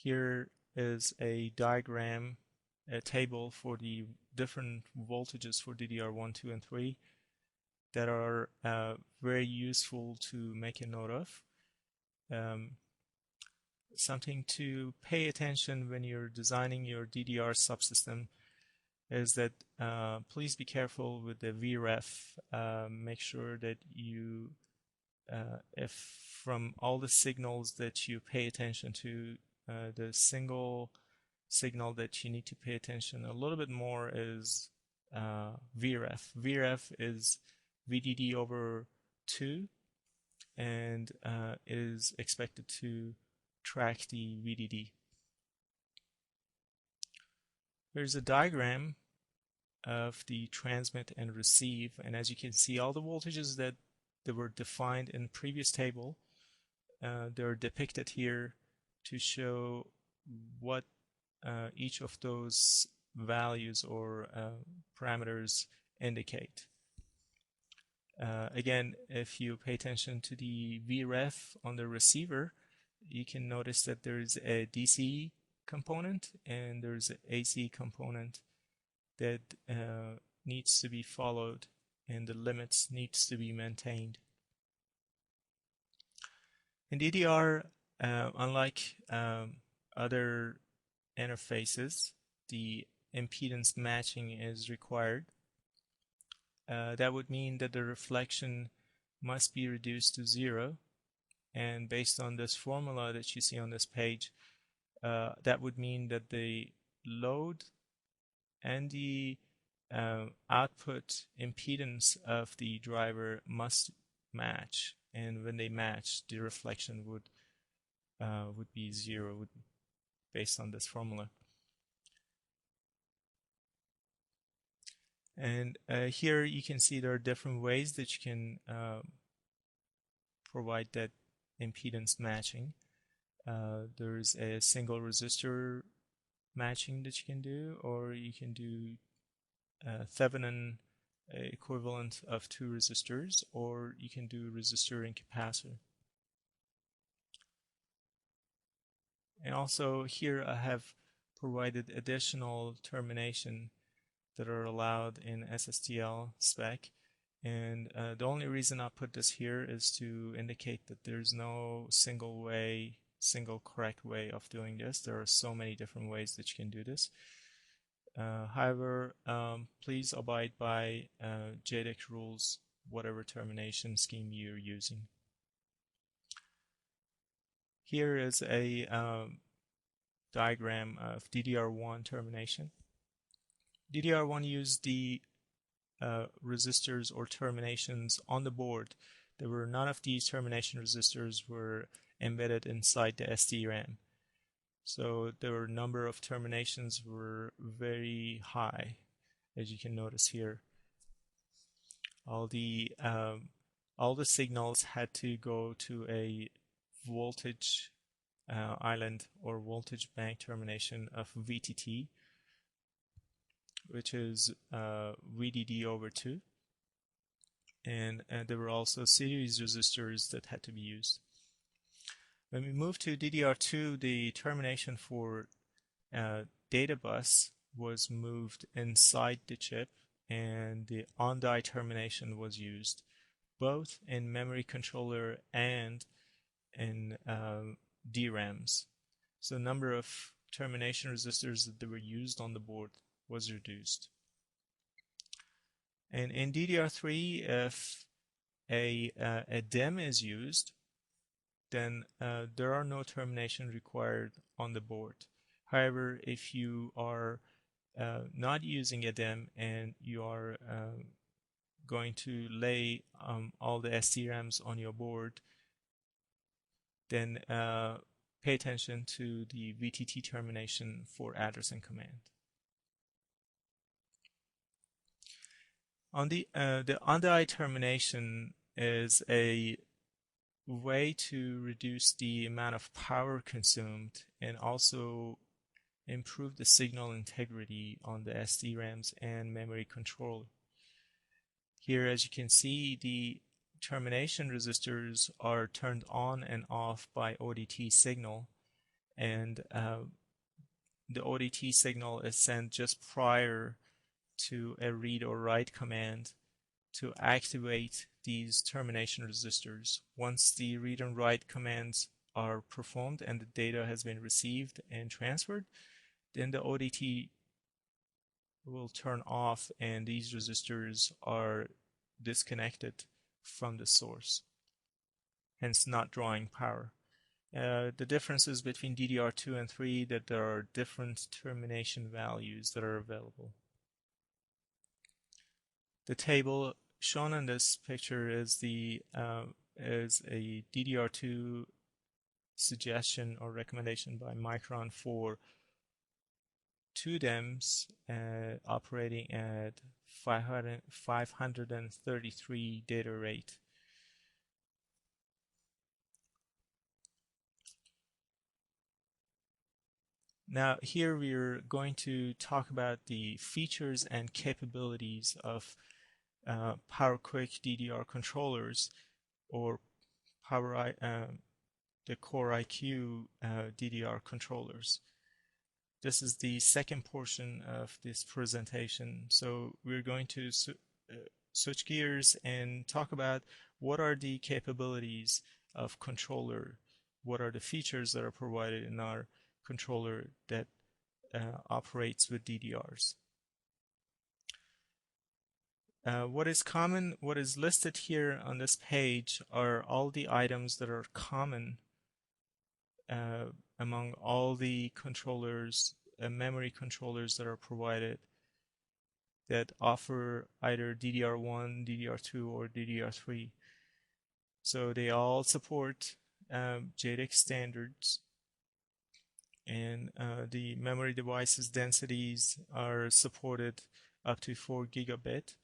Here is a diagram, a table for the different voltages for DDR1, 2, and 3 that are very useful to make a note of. Something to pay attention when you're designing your DDR subsystem is that please be careful with the VREF. Make sure that you, if from all the signals that you pay attention to, the single signal that you need to pay attention a little bit more is VREF. VREF is VDD over 2 and is expected to track the VDD. Here's a diagram of the transmit and receive, and as you can see, all the voltages that were defined in the previous table, they're depicted here to show what each of those values or parameters indicate. Again, if you pay attention to the VREF on the receiver, you can notice that there's a DC component and there's an AC component that needs to be followed, and the limits needs to be maintained. In DDR, unlike other interfaces, the impedance matching is required. That would mean that the reflection must be reduced to 0, and based on this formula that you see on this page, that would mean that the load and the output impedance of the driver must match, and when they match, the reflection would be 0 based on this formula. And here you can see there are different ways that you can provide that impedance matching. There's a single resistor matching that you can do, or you can do Thevenin equivalent of 2 resistors, or you can do resistor and capacitor. And also here I have provided additional termination that are allowed in SSTL spec, and the only reason I put this here is to indicate that there's no single correct way of doing this. There are so many different ways that you can do this. However, please abide by JEDEC rules, whatever termination scheme you're using. Here is a diagram of DDR1 termination. DDR1 used the resistors or terminations on the board. There were none of these termination resistors were embedded inside the SDRAM. So the number of terminations were very high, as you can notice here. All the signals had to go to a voltage island or voltage bank termination of VTT, which is VDD over 2, and there were also series resistors that had to be used. When we move to DDR2, the termination for data bus was moved inside the chip, and the on-die termination was used both in memory controller and in DRAMs. So the number of termination resistors that were used on the board was reduced. And in DDR3, if a DIMM is used, then there are no termination required on the board. However, if you are not using a DIMM and you are going to lay all the SDRAMs on your board, then pay attention to the VTT termination for address and command. On the on-die termination is a way to reduce the amount of power consumed and also improve the signal integrity on the SDRAMs and memory controller. Here, as you can see, the termination resistors are turned on and off by ODT signal, and the ODT signal is sent just prior to a read or write command to activate these termination resistors. Once the read and write commands are performed and the data has been received and transferred, then the ODT will turn off and these resistors are disconnected from the source, hence not drawing power. The differences between DDR2 and 3 that there are different termination values that are available. The table shown in this picture is a DDR2 suggestion or recommendation by Micron for 2 DIMMs operating at 533 data rate. Now here we're going to talk about the features and capabilities of power-quick DDR controllers, or the Core IQ DDR controllers. This is the second portion of this presentation. So we're going to switch gears and talk about what are the capabilities of controller, what are the features that are provided in our controller that operates with DDRs. What is common, what is listed here on this page are all the items that are common among all the controllers, memory controllers that are provided that offer either DDR1, DDR2, or DDR3. So they all support JEDEC standards, and the memory devices densities are supported up to 4 gigabit,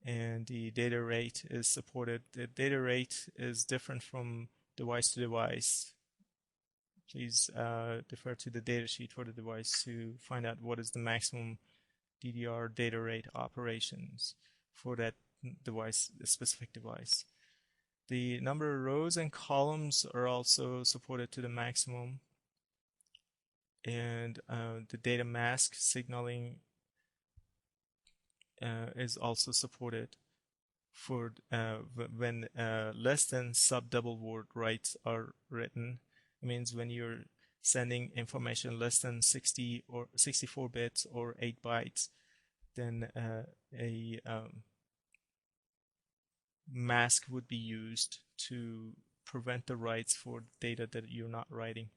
and the data rate is supported. The data rate is different from device to device. Please defer to the datasheet for the device to find out what is the maximum DDR data rate operations for that device, the specific device. The number of rows and columns are also supported to the maximum, and the data mask signaling is also supported for when less than sub-double word writes are written. It means when you're sending information less than 60 or 64 bits or 8 bytes, then a mask would be used to prevent the writes for data that you're not writing.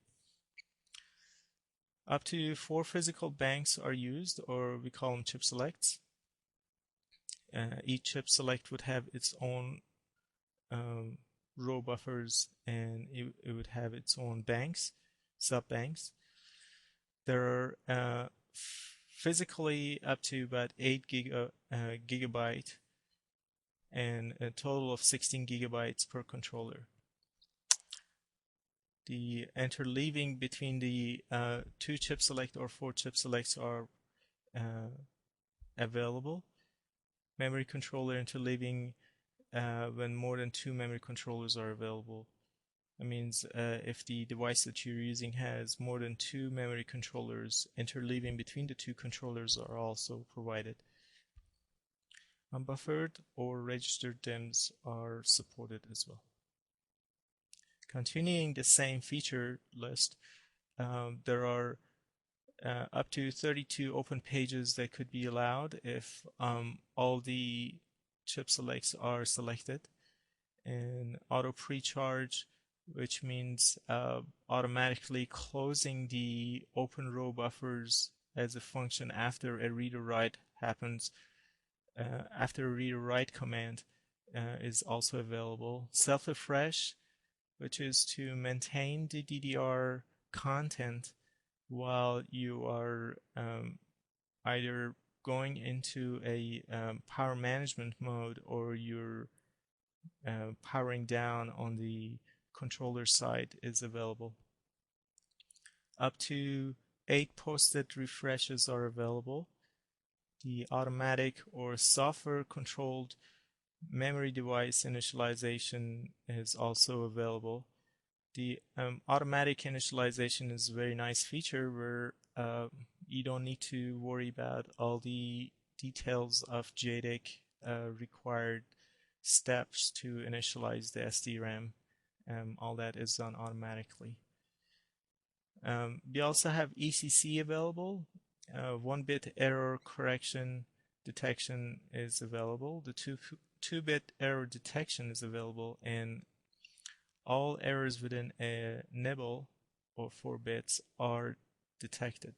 Up to 4 physical banks are used, or we call them chip selects. Each chip select would have its own row buffers, and it would have its own banks, sub-banks. There are physically up to about 8 gigabyte and a total of 16 gigabytes per controller. The interleaving between the 2 chip select or 4 chip selects are available. Memory controller interleaving when more than 2 memory controllers are available. That means if the device that you're using has more than 2 memory controllers, interleaving between the 2 controllers are also provided. Unbuffered or registered DIMMs are supported as well. Continuing the same feature list, there are up to 32 open pages that could be allowed if all the chip selects are selected. And auto pre-charge, which means automatically closing the open row buffers as a function after a read or write happens, after a read or write command is also available. Self-refresh, which is to maintain the DDR content while you are either going into a power management mode or you're powering down on the controller side, is available. Up to 8 posted refreshes are available. The automatic or software controlled memory device initialization is also available. The automatic initialization is a very nice feature where you don't need to worry about all the details of JADEC required steps to initialize the SDRAM. All that is done automatically. We also have ECC available. 1-bit error correction detection is available. The 2-bit error detection is available, and all errors within a nibble or 4 bits are detected.